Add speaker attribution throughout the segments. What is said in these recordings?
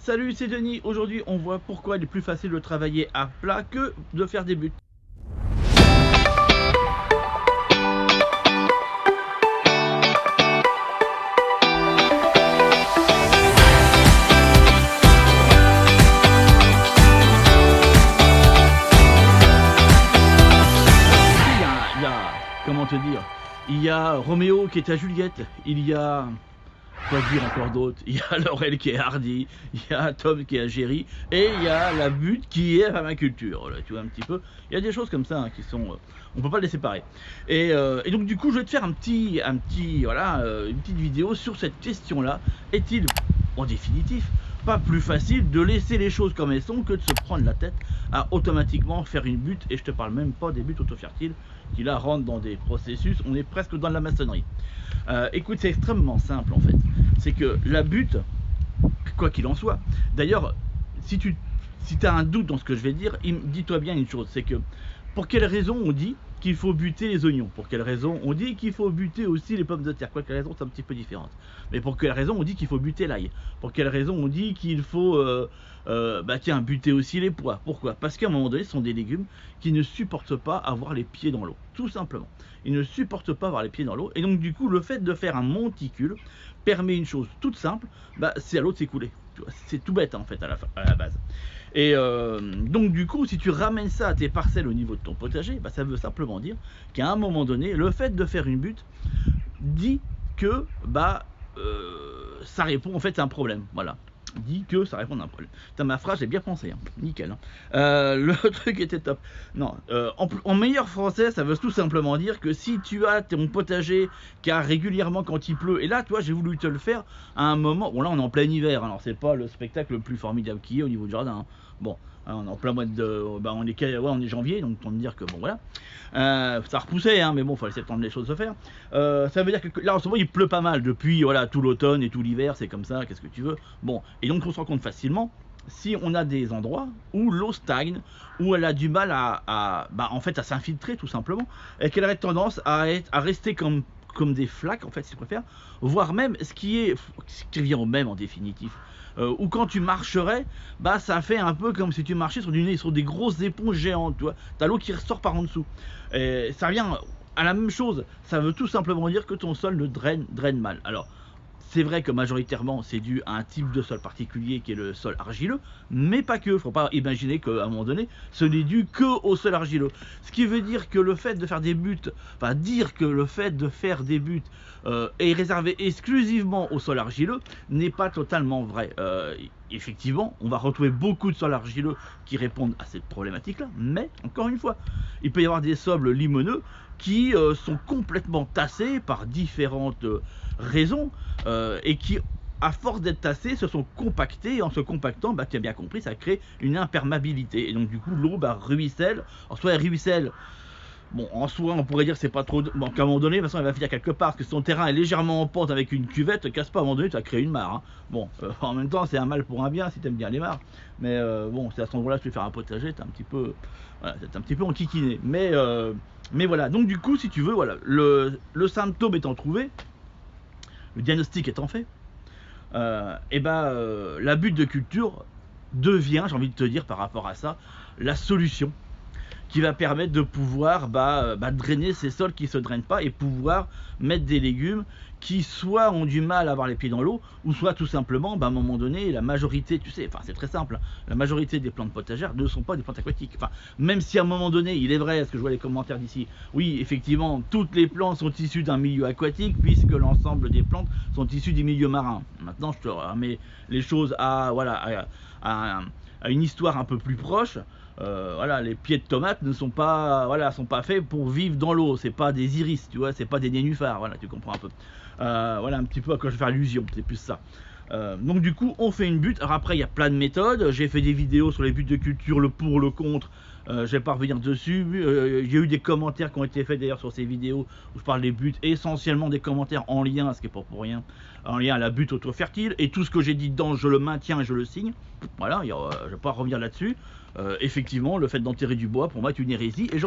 Speaker 1: Salut, c'est Denis. Aujourd'hui, on voit pourquoi il est plus facile de travailler à plat que de faire des buts. Comment te dire, il y a Roméo qui est à Juliette, il y a, quoi dire encore d'autre, il y a Laurel qui est Hardy, il y a Tom qui est à Géry, et il y a la butte qui est à permaculture, tu vois un petit peu, il y a des choses comme ça hein, qui sont, on peut pas les séparer. Et donc du coup je vais te faire une petite vidéo sur cette question là, est-il en définitif pas plus facile de laisser les choses comme elles sont que de se prendre la tête à automatiquement faire une butte, et je te parle même pas des buttes autofertiles qui là rentrent dans des processus, on est presque dans la maçonnerie. Écoute, c'est extrêmement simple en fait, c'est que la butte, quoi qu'il en soit, d'ailleurs si tu as un doute dans ce que je vais dire, dis-toi bien une chose, c'est que pour quelle raison on dit qu'il faut buter les oignons, pour quelle raison on dit qu'il faut buter aussi les pommes de terre, quoi quelle raison c'est un petit peu différente, mais pour quelle raison on dit qu'il faut buter l'ail, pour quelle raison on dit qu'il faut buter aussi les pois, pourquoi? Parce qu'à un moment donné ce sont des légumes qui ne supportent pas avoir les pieds dans l'eau, tout simplement, ils ne supportent pas avoir les pieds dans l'eau, et donc du coup le fait de faire un monticule permet une chose toute simple, c'est à l'eau de s'écouler, c'est tout bête en fait à la base. Et donc du coup si tu ramènes ça à tes parcelles au niveau de ton potager, ça veut simplement dire qu'à un moment donné le fait de faire une butte dit que ça répond en fait à un problème, voilà, dit que ça répond à un problème. Putain, ma phrase j'ai bien pensé hein. Nickel hein. Le truc était top. Non, en meilleur français ça veut tout simplement dire que si tu as ton potager qui a régulièrement quand il pleut, et là toi j'ai voulu te le faire à un moment, bon là on est en plein hiver, alors c'est pas le spectacle le plus formidable qu'il y ait au niveau du jardin hein. Bon, on est en plein mois de, on est janvier, donc on peut dire que bon voilà, ça repoussait hein, mais bon, il faut laisser le temps de les choses se faire. Ça veut dire que là en ce moment il pleut pas mal depuis voilà tout l'automne et tout l'hiver, c'est comme ça, qu'est-ce que tu veux. Bon, et donc on se rend compte facilement si on a des endroits où l'eau stagne, où elle a du mal en fait à s'infiltrer tout simplement, et qu'elle aurait tendance à rester comme des flaques en fait si tu préfères, voire même ce qui revient au même en définitif, ou quand tu marcherais, ça fait un peu comme si tu marchais sur des grosses éponges géantes, tu vois, t'as l'eau qui ressort par en dessous, et ça revient à la même chose, ça veut tout simplement dire que ton sol ne draine mal. Alors c'est vrai que majoritairement c'est dû à un type de sol particulier qui est le sol argileux, mais pas que, faut pas imaginer qu'à un moment donné ce n'est dû que au sol argileux. Ce qui veut dire que le fait de faire des buts, est réservé exclusivement au sol argileux n'est pas totalement vrai. Effectivement, on va retrouver beaucoup de sols argileux qui répondent à cette problématique là, mais encore une fois, il peut y avoir des sols limoneux qui sont complètement tassés par différentes raisons, et qui à force d'être tassés se sont compactés, et en se compactant, tu as bien compris, ça crée une imperméabilité, et donc du coup l'eau ruisselle. Alors soit elle ruisselle, bon en soi on pourrait dire que c'est pas trop, bon qu'à un moment donné de toute façon elle va finir quelque part, parce que si ton terrain est légèrement en pente avec une cuvette, casse pas, à un moment donné tu vas créer une mare hein. Bon, en même temps c'est un mal pour un bien si t'aimes bien les mares, mais bon, c'est à cet endroit là que tu veux faire un potager, t'es un petit peu, voilà, t'es un petit peu enquiquiné, mais voilà, donc du coup si tu veux, voilà, le symptôme étant trouvé, le diagnostic étant fait, la butte de culture devient, j'ai envie de te dire par rapport à ça, la solution qui va permettre de pouvoir drainer ces sols qui se drainent pas, et pouvoir mettre des légumes qui soit ont du mal à avoir les pieds dans l'eau, ou soit tout simplement à un moment donné la majorité, tu sais, enfin c'est très simple, la majorité des plantes potagères ne sont pas des plantes aquatiques, enfin même si à un moment donné il est vrai, ce que je vois les commentaires d'ici, oui effectivement toutes les plantes sont issues d'un milieu aquatique, puisque l'ensemble des plantes sont issues des milieux marins. Maintenant je te remets les choses à une histoire un peu plus proche. Voilà, les pieds de tomates ne sont pas, sont pas faits pour vivre dans l'eau, c'est pas des iris, tu vois, c'est pas des nénuphars, voilà, tu comprends un peu. Voilà un petit peu à quoi je fais allusion, c'est plus ça. Donc du coup on fait une butte. Alors après il y a plein de méthodes, j'ai fait des vidéos sur les buttes de culture, le pour, le contre, je vais pas revenir dessus. J'ai eu des commentaires qui ont été faits d'ailleurs sur ces vidéos où je parle des buttes, essentiellement des commentaires en lien, ce qui est pas pour rien, en lien à la butte auto-fertile, et tout ce que j'ai dit dedans je le maintiens et je le signe. voilà, je vais pas revenir là-dessus. Effectivement, le fait d'enterrer du bois, pour moi, est une hérésie, et je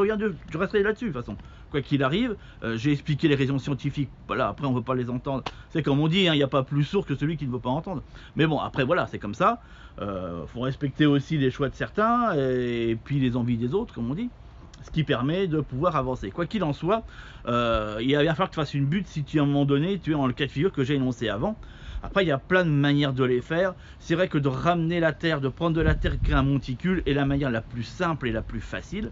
Speaker 1: resterai là-dessus, de toute façon. Quoi qu'il arrive, j'ai expliqué les raisons scientifiques, voilà, après on veut pas les entendre. C'est comme on dit, il n'y a pas plus sourd que celui qui ne veut pas entendre. Mais bon, après voilà, c'est comme ça. Faut respecter aussi les choix de certains, et puis les envies des autres, comme on dit. Ce qui permet de pouvoir avancer. Quoi qu'il en soit, il va bien falloir que tu fasses une butte si tu, à un moment donné, tu es dans le cas de figure que j'ai énoncé avant. Après, il y a plein de manières de les faire. C'est vrai que de ramener la terre, de prendre de la terre, créer un monticule est la manière la plus simple et la plus facile.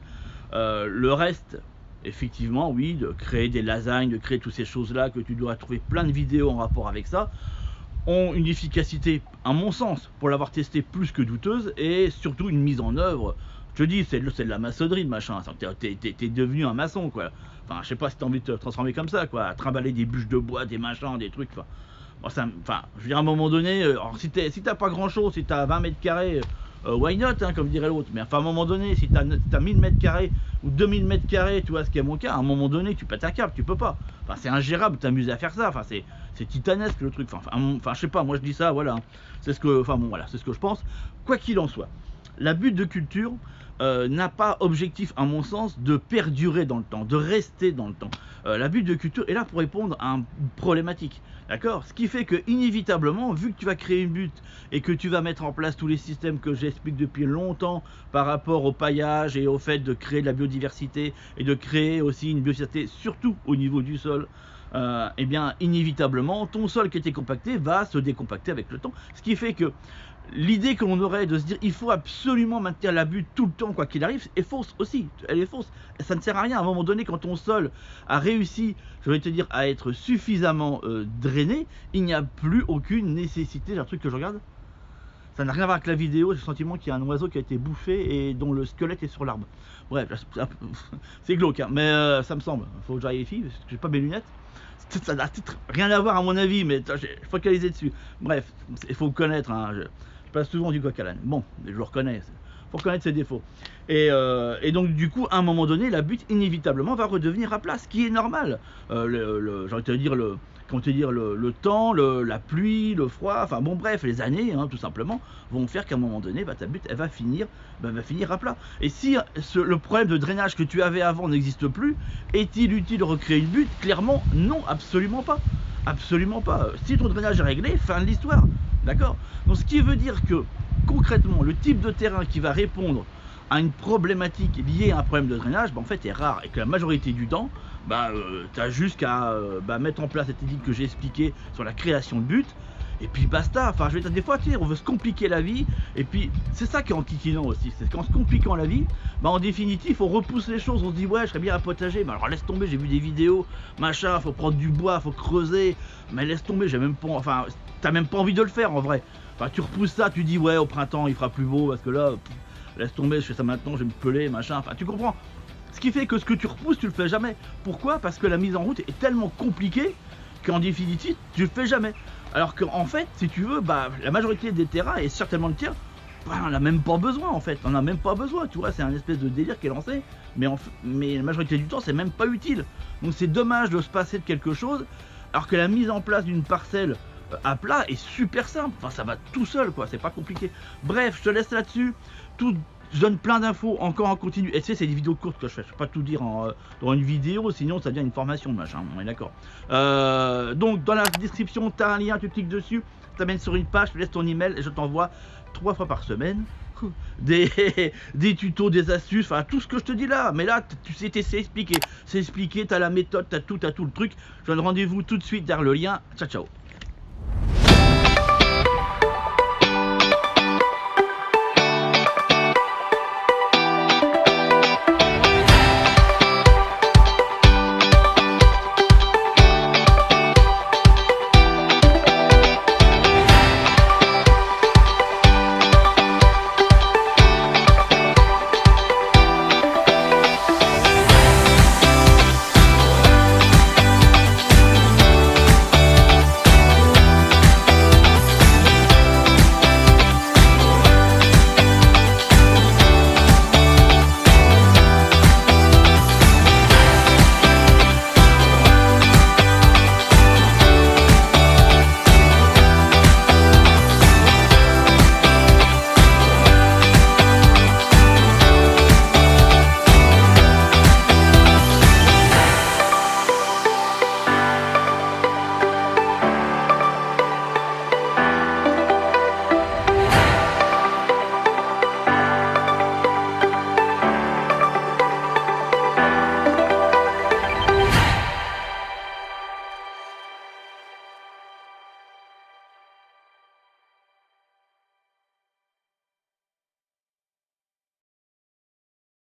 Speaker 1: Le reste, effectivement, oui, de créer des lasagnes, de créer toutes ces choses-là, que tu dois trouver plein de vidéos en rapport avec ça, ont une efficacité, à mon sens, pour l'avoir testé, plus que douteuse, et surtout une mise en œuvre. Je te dis, c'est de la maçonnerie, de machin. T'es devenu un maçon, quoi. Enfin, je sais pas si t'as envie de te transformer comme ça, quoi. À trimballer des bûches de bois, des machins, des trucs. Bon, je veux dire, à un moment donné, alors, si t'as pas grand chose, si t'as 20 mètres carrés, why not, hein, comme dirait l'autre. Mais enfin, à un moment donné, si t'as 1000 mètres carrés ou 2000 mètres carrés, tu vois, ce qui est mon cas, à un moment donné, tu pètes un câble, tu peux pas. Enfin, c'est ingérable, t'amuser à faire ça. Enfin, c'est titanesque le truc. Enfin, je sais pas, moi je dis ça, voilà. C'est ce que, enfin bon, voilà, c'est ce que je pense. Quoi qu'il en soit, la butte de culture n'a pas objectif, à mon sens, de perdurer dans le temps, de rester dans le temps. La butte de culture est là pour répondre à une problématique. D'accord? Ce qui fait que, inévitablement, vu que tu vas créer une butte et que tu vas mettre en place tous les systèmes que j'explique depuis longtemps par rapport au paillage et au fait de créer de la biodiversité et de créer aussi une biodiversité, surtout au niveau du sol, eh bien, inévitablement, ton sol qui était compacté va se décompacter avec le temps. Ce qui fait que l'idée que l'on aurait de se dire il faut absolument maintenir la butte tout le temps quoi qu'il arrive est fausse aussi, elle est fausse, ça ne sert à rien. À un moment donné, quand ton sol a réussi, je vais te dire, à être suffisamment drainé, il n'y a plus aucune nécessité. J'ai un truc que je regarde, ça n'a rien à voir avec la vidéo, j'ai le sentiment qu'il y a un oiseau qui a été bouffé et dont le squelette est sur l'arbre. Bref, c'est glauque, hein, mais ça me semble, faut que j'aille parce que j'ai pas mes lunettes. Ça n'a rien à voir à mon avis, mais j'ai focalisé dessus. Bref, il faut connaître, hein, je passe souvent du coq à l'âne. Bon, je le reconnais, faut connaître ses défauts. Et donc du coup, à un moment donné, la butte inévitablement va redevenir à plat, ce qui est normal. J'ai envie de te dire, le temps, la pluie, le froid, enfin bon bref, les années, hein, tout simplement, vont faire qu'à un moment donné, ta butte, elle va finir à plat. Et si le problème de drainage que tu avais avant n'existe plus, est-il utile de recréer une butte? Clairement, non, absolument pas. Absolument pas. Si ton drainage est réglé, fin de l'histoire. D'accord? Donc ce qui veut dire que, concrètement, le type de terrain qui va répondre à une problématique liée à un problème de drainage, en fait est rare, et que la majorité du temps, tu as juste qu'à mettre en place cette technique que j'ai expliquée sur la création de butte, et puis basta. Enfin, je vais dire, des fois, tu sais, on veut se compliquer la vie, et puis c'est ça qui est enquiquinant aussi, c'est qu'en se compliquant la vie, en définitive, on repousse les choses, on se dit ouais, je serais bien un potager, mais alors laisse tomber, j'ai vu des vidéos, machin, faut prendre du bois, faut creuser, mais laisse tomber, j'ai même pas, enfin, t'as même pas envie de le faire en vrai. Enfin, tu repousses ça, tu dis ouais, au printemps il fera plus beau, parce que là, laisse tomber, je fais ça maintenant, je vais me peler, machin, enfin, tu comprends. Ce qui fait que ce que tu repousses, tu le fais jamais. Pourquoi? Parce que la mise en route est tellement compliquée qu'en définitive, tu le fais jamais. Alors qu'en fait, si tu veux, la majorité des terrains, et certainement le tien, on n'a même pas besoin en fait. On n'a même pas besoin, tu vois, c'est un espèce de délire qui est lancé, mais la majorité du temps, c'est même pas utile. Donc c'est dommage de se passer de quelque chose, alors que la mise en place d'une parcelle à plat est super simple. Enfin, ça va tout seul, quoi, c'est pas compliqué. Bref, je te laisse là-dessus. Je donne plein d'infos encore en continu. Et tu sais, c'est des vidéos courtes que je fais. Je peux pas tout dire dans une vidéo, sinon ça devient une formation, machin. On est d'accord. Donc, dans la description, tu as un lien, tu cliques dessus, ça t'amène sur une page, tu laisses ton email et je t'envoie 3 fois par semaine des tutos, des astuces, enfin tout ce que je te dis là. Mais là, tu sais, c'est expliqué. C'est expliqué, tu as la méthode, tu as tout le truc. Je donne rendez-vous tout de suite derrière le lien. Ciao, ciao.